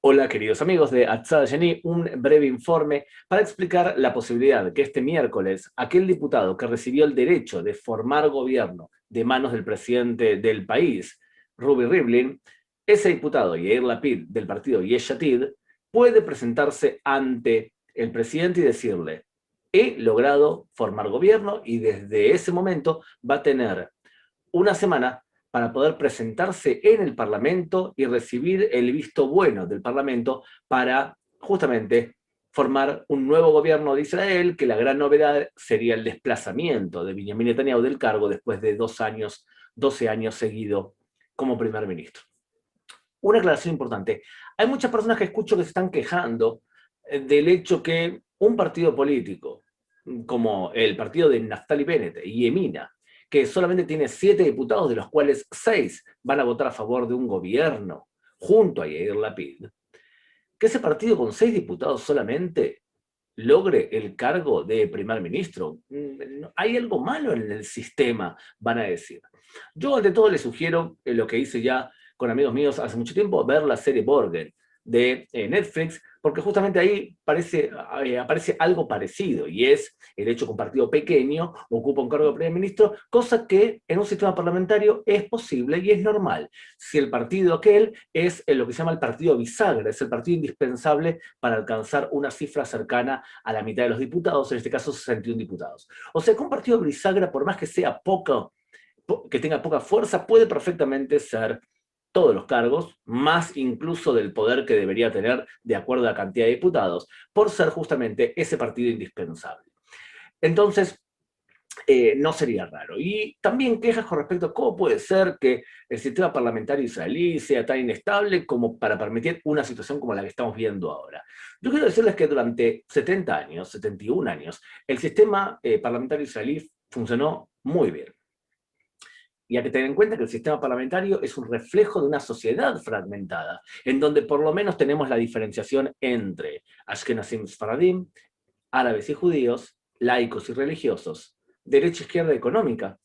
Hola, queridos amigos de Atzad Yeni, un breve informe para explicar la posibilidad de que este miércoles aquel diputado que recibió el derecho de formar gobierno de manos del presidente del país, Ruvi Rivlin, ese diputado, Yair Lapid, del partido Yesh Atid, puede presentarse ante el presidente y decirle: he logrado formar gobierno, y desde ese momento va a tener una semana para poder presentarse en el Parlamento y recibir el visto bueno del Parlamento para justamente formar un nuevo gobierno de Israel, que la gran novedad sería el desplazamiento de Benjamin Netanyahu del cargo después de 2 años, 12 años seguido como primer ministro. Una aclaración importante: hay muchas personas que escucho que se están quejando del hecho que un partido político, como el partido de Naftali Bennett y Yemina, que solamente tiene 7 diputados, de los cuales 6 van a votar a favor de un gobierno junto a Yair Lapid, que ese partido con 6 diputados solamente logre el cargo de primer ministro. Hay algo malo en el sistema, van a decir. Yo, ante todo, les sugiero lo que hice ya con amigos míos hace mucho tiempo: ver la serie Borgen de Netflix, porque justamente ahí aparece algo parecido, y es el hecho que un partido pequeño ocupa un cargo de primer ministro, cosa que en un sistema parlamentario es posible y es normal, si el partido aquel es lo que se llama el partido bisagra, es el partido indispensable para alcanzar una cifra cercana a la mitad de los diputados, en este caso 61 diputados. O sea que un partido bisagra, por más que sea poco, que tenga poca fuerza, puede perfectamente ser todos los cargos, más incluso del poder que debería tener de acuerdo a la cantidad de diputados, por ser justamente ese partido indispensable. Entonces, no sería raro. Y también quejas con respecto a cómo puede ser que el sistema parlamentario israelí sea tan inestable como para permitir una situación como la que estamos viendo ahora. Yo quiero decirles que durante 70 años, 71 años, el sistema parlamentario israelí funcionó muy bien. Y hay que tener en cuenta que el sistema parlamentario es un reflejo de una sociedad fragmentada, en donde por lo menos tenemos la diferenciación entre Ashkenazim Sfaradim, árabes y judíos, laicos y religiosos, derecha-izquierda económica,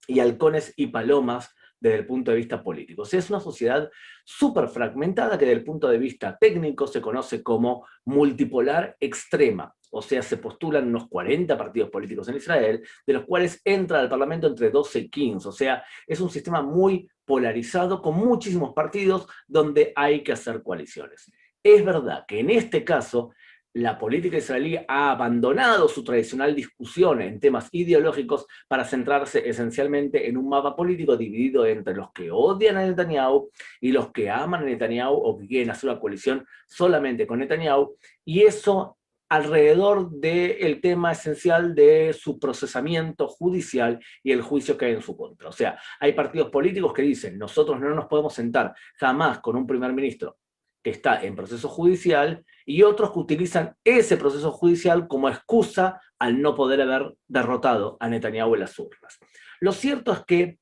y halcones y palomas desde el punto de vista político. O sea, es una sociedad súper fragmentada que desde el punto de vista técnico se conoce como multipolar extrema. O sea, se postulan unos 40 partidos políticos en Israel, de los cuales entra al Parlamento entre 12 y 15. O sea, es un sistema muy polarizado, con muchísimos partidos donde hay que hacer coaliciones. Es verdad que en este caso la política israelí ha abandonado su tradicional discusión en temas ideológicos para centrarse esencialmente en un mapa político dividido entre los que odian a Netanyahu y los que aman a Netanyahu o que quieren hacer una coalición solamente con Netanyahu, y eso alrededor del tema esencial de su procesamiento judicial y el juicio que hay en su contra. O sea, hay partidos políticos que dicen: nosotros no nos podemos sentar jamás con un primer ministro que está en proceso judicial, y otros que utilizan ese proceso judicial como excusa al no poder haber derrotado a Netanyahu en las urnas. Lo cierto es que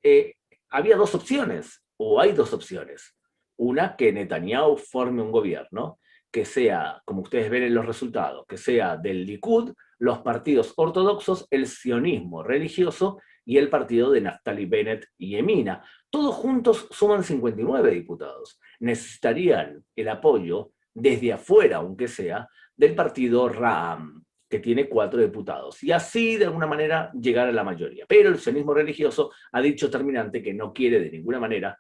eh, había dos opciones, o hay dos opciones. Una, que Netanyahu forme un gobierno que sea, como ustedes ven en los resultados, que sea del Likud, los partidos ortodoxos, el sionismo religioso y el partido de Naftali Bennett y Yemina. Todos juntos suman 59 diputados. Necesitarían el apoyo desde afuera, aunque sea, del partido Ra'am, que tiene 4 diputados, y así de alguna manera llegar a la mayoría. Pero el sionismo religioso ha dicho terminante que no quiere de ninguna manera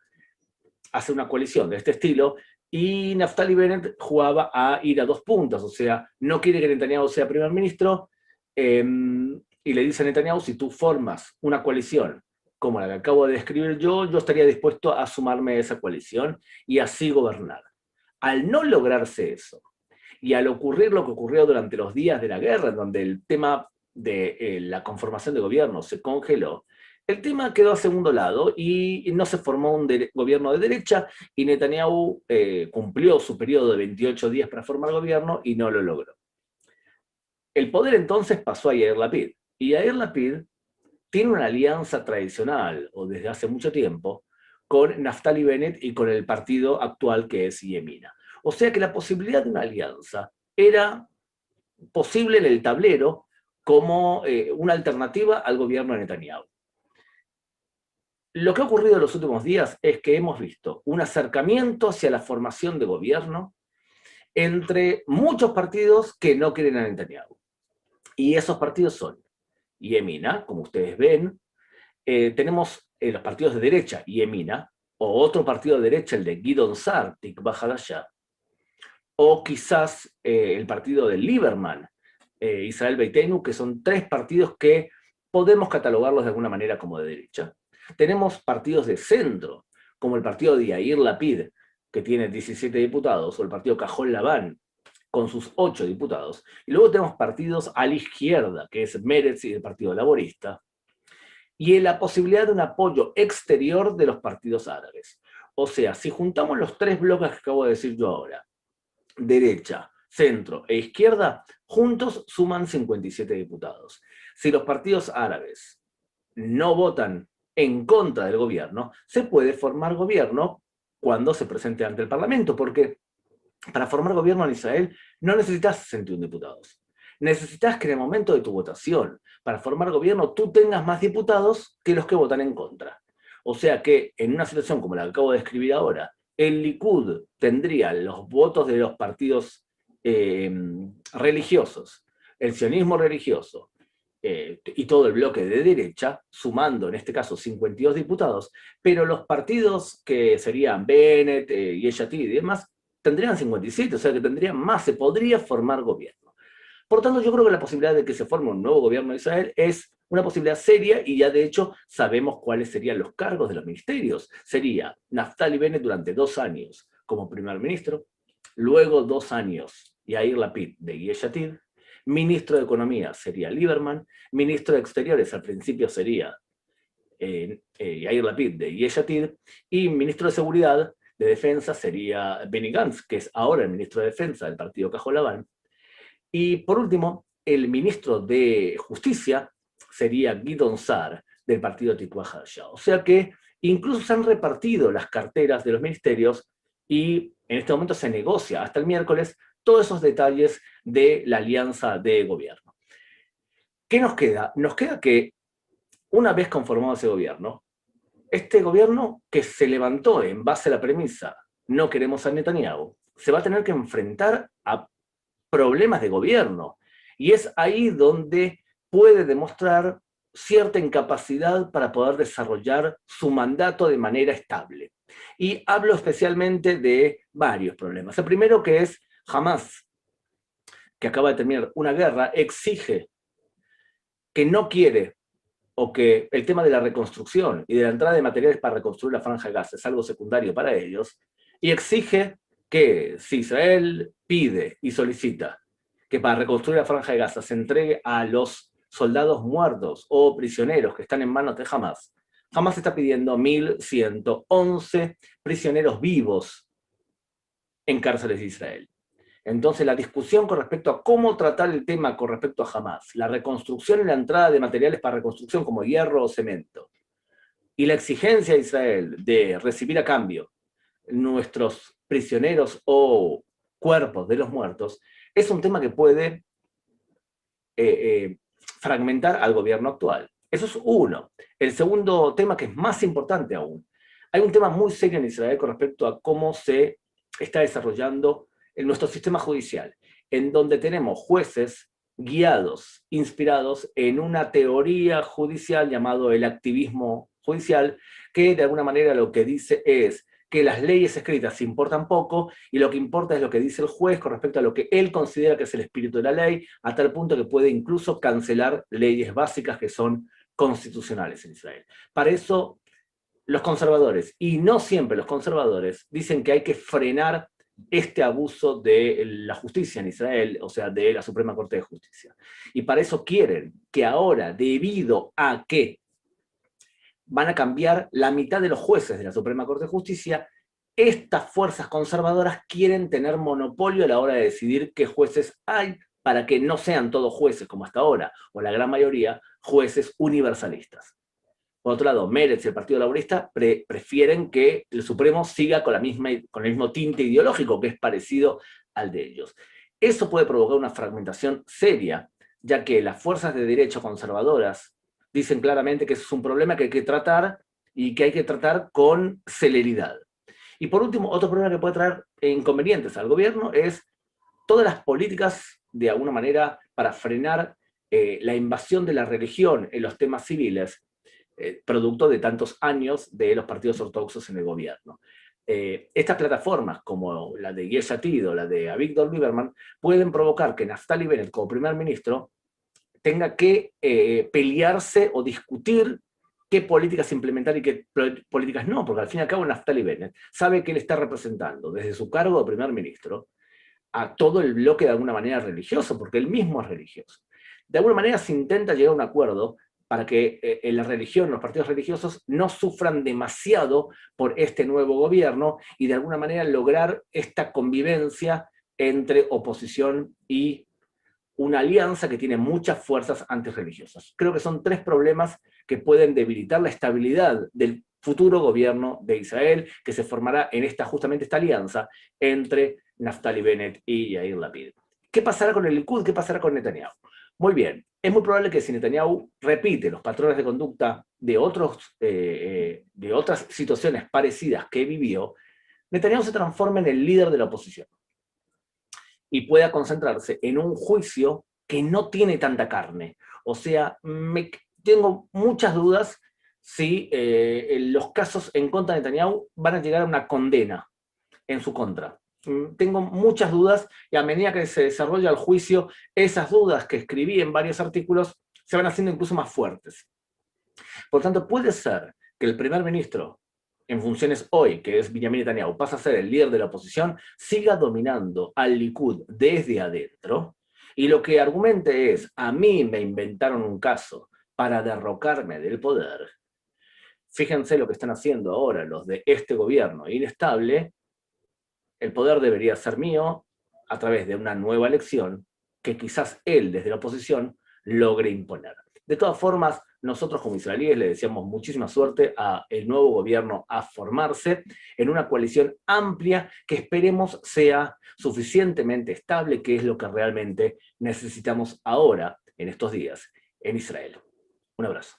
hacer una coalición de este estilo, y Naftali Bennett jugaba a ir a 2 puntas, o sea, no quiere que Netanyahu sea primer ministro, y le dice a Netanyahu: si tú formas una coalición como la que acabo de describir yo estaría dispuesto a sumarme a esa coalición y así gobernar. Al no lograrse eso, y al ocurrir lo que ocurrió durante los días de la guerra, en donde el tema de la conformación de gobierno se congeló, el tema quedó a segundo lado y no se formó un gobierno de derecha, y Netanyahu cumplió su periodo de 28 días para formar gobierno y no lo logró. El poder entonces pasó a Yair Lapid, y Yair Lapid tiene una alianza tradicional, o desde hace mucho tiempo, con Naftali Bennett y con el partido actual, que es Yemina. O sea que la posibilidad de una alianza era posible en el tablero como una alternativa al gobierno de Netanyahu. lo que ha ocurrido en los últimos días es que hemos visto un acercamiento hacia la formación de gobierno entre muchos partidos que no quieren a Netanyahu. Y esos partidos son Yemina, como ustedes ven, tenemos los partidos de derecha, Yemina, o otro partido de derecha, el de Gidon Sa'ar, Tikva Hadashah, o quizás el partido de Lieberman, Israel Beiteinu, que son tres partidos que podemos catalogarlos de alguna manera como de derecha. Tenemos partidos de centro, como el partido de Yair Lapid, que tiene 17 diputados, o el partido Cajol Laván, con sus 8 diputados. Y luego tenemos partidos a la izquierda, que es Meretz y el Partido Laborista, y la posibilidad de un apoyo exterior de los partidos árabes. O sea, si juntamos los tres bloques que acabo de decir yo ahora, derecha, centro e izquierda, juntos suman 57 diputados. Si los partidos árabes no votan en contra del gobierno, se puede formar gobierno cuando se presente ante el Parlamento, porque para formar gobierno en Israel no necesitas 61 diputados. Necesitas que en el momento de tu votación para formar gobierno tú tengas más diputados que los que votan en contra. O sea que en una situación como la que acabo de describir ahora, el Likud tendría los votos de los partidos religiosos, el sionismo religioso y todo el bloque de derecha, sumando en este caso 52 diputados, pero los partidos que serían Bennett, Yesh Atid y demás, tendrían 57, o sea que tendrían más, se podría formar gobierno. Por tanto, yo creo que la posibilidad de que se forme un nuevo gobierno de Israel es una posibilidad seria y ya de hecho sabemos cuáles serían los cargos de los ministerios. Sería Naftali Bennett durante 2 años como primer ministro, luego 2 años Yair Lapid de Yesh Atid, ministro de Economía sería Lieberman, ministro de Exteriores al principio sería Yair Lapid de Yesh Atid, y ministro de Seguridad de Defensa sería Benny Gantz, que es ahora el ministro de Defensa del partido Cajol Laván. Y por último, el ministro de Justicia sería Gidon Sa'ar del partido Tikva Hadashah. O sea que incluso se han repartido las carteras de los ministerios y en este momento se negocia hasta el miércoles todos esos detalles de la alianza de gobierno. ¿Qué nos queda? Nos queda que una vez conformado ese gobierno, este gobierno que se levantó en base a la premisa no queremos a Netanyahu, se va a tener que enfrentar a problemas de gobierno. Y es ahí donde puede demostrar cierta incapacidad para poder desarrollar su mandato de manera estable. Y hablo especialmente de varios problemas. El primero, que es Hamas, que acaba de terminar una guerra, exige que no quiere, o que el tema de la reconstrucción y de la entrada de materiales para reconstruir la Franja de Gaza es algo secundario para ellos, y exige que si Israel pide y solicita que para reconstruir la Franja de Gaza se entregue a los soldados muertos o prisioneros que están en manos de Hamas, Hamas está pidiendo 1.111 prisioneros vivos en cárceles de Israel. Entonces, la discusión con respecto a cómo tratar el tema con respecto a Hamas, la reconstrucción y la entrada de materiales para reconstrucción como hierro o cemento, y la exigencia de Israel de recibir a cambio nuestros prisioneros o cuerpos de los muertos, es un tema que puede fragmentar al gobierno actual. Eso es uno. El segundo tema, que es más importante aún, hay un tema muy serio en Israel con respecto a cómo se está desarrollando en nuestro sistema judicial, en donde tenemos jueces guiados, inspirados en una teoría judicial llamado el activismo judicial, que de alguna manera lo que dice es que las leyes escritas importan poco y lo que importa es lo que dice el juez con respecto a lo que él considera que es el espíritu de la ley, a tal punto que puede incluso cancelar leyes básicas que son constitucionales en Israel. Para eso, los conservadores, y no siempre los conservadores, dicen que hay que frenar este abuso de la justicia en Israel, o sea, de la Suprema Corte de Justicia. Y para eso quieren que ahora, debido a que van a cambiar la mitad de los jueces de la Suprema Corte de Justicia, estas fuerzas conservadoras quieren tener monopolio a la hora de decidir qué jueces hay, para que no sean todos jueces como hasta ahora, o la gran mayoría, jueces universalistas. Por otro lado, Meretz y el Partido Laborista prefieren que el Supremo siga con el mismo tinte ideológico, que es parecido al de ellos. Eso puede provocar una fragmentación seria, ya que las fuerzas de derecha conservadoras dicen claramente que eso es un problema que hay que tratar y que hay que tratar con celeridad. Y por último, otro problema que puede traer inconvenientes al gobierno es todas las políticas, de alguna manera, para frenar la invasión de la religión en los temas civiles, producto de tantos años de los partidos ortodoxos en el gobierno. Estas plataformas, como la de Yesh Atid o la de Avigdor Lieberman, pueden provocar que Naftali Bennett, como primer ministro, tenga que pelearse o discutir qué políticas implementar y qué políticas no, porque al fin y al cabo Naftali Bennett sabe que él está representando desde su cargo de primer ministro a todo el bloque de alguna manera religioso, porque él mismo es religioso. De alguna manera se intenta llegar a un acuerdo para que en la religión, los partidos religiosos, no sufran demasiado por este nuevo gobierno y de alguna manera lograr esta convivencia entre oposición y una alianza que tiene muchas fuerzas antirreligiosas. Creo que son tres problemas que pueden debilitar la estabilidad del futuro gobierno de Israel, que se formará en justamente esta alianza entre Naftali Bennett y Yair Lapid. ¿Qué pasará con el Likud? ¿Qué pasará con Netanyahu? Muy bien, es muy probable que si Netanyahu repite los patrones de conducta de otras situaciones parecidas que vivió, Netanyahu se transforme en el líder de la oposición y pueda concentrarse en un juicio que no tiene tanta carne. O sea, tengo muchas dudas si los casos en contra de Netanyahu van a llegar a una condena en su contra. Tengo muchas dudas y a medida que se desarrolla el juicio, esas dudas que escribí en varios artículos se van haciendo incluso más fuertes. Por tanto, puede ser que el primer ministro en funciones hoy, que es Benjamin Netanyahu, pasa a ser el líder de la oposición, siga dominando al Likud desde adentro, y lo que argumente es, a mí me inventaron un caso para derrocarme del poder. Fíjense lo que están haciendo ahora los de este gobierno inestable, el poder debería ser mío a través de una nueva elección que quizás él, desde la oposición, logre imponer. De todas formas, nosotros como israelíes le deseamos muchísima suerte al nuevo gobierno a formarse en una coalición amplia que esperemos sea suficientemente estable, que es lo que realmente necesitamos ahora, en estos días, en Israel. Un abrazo.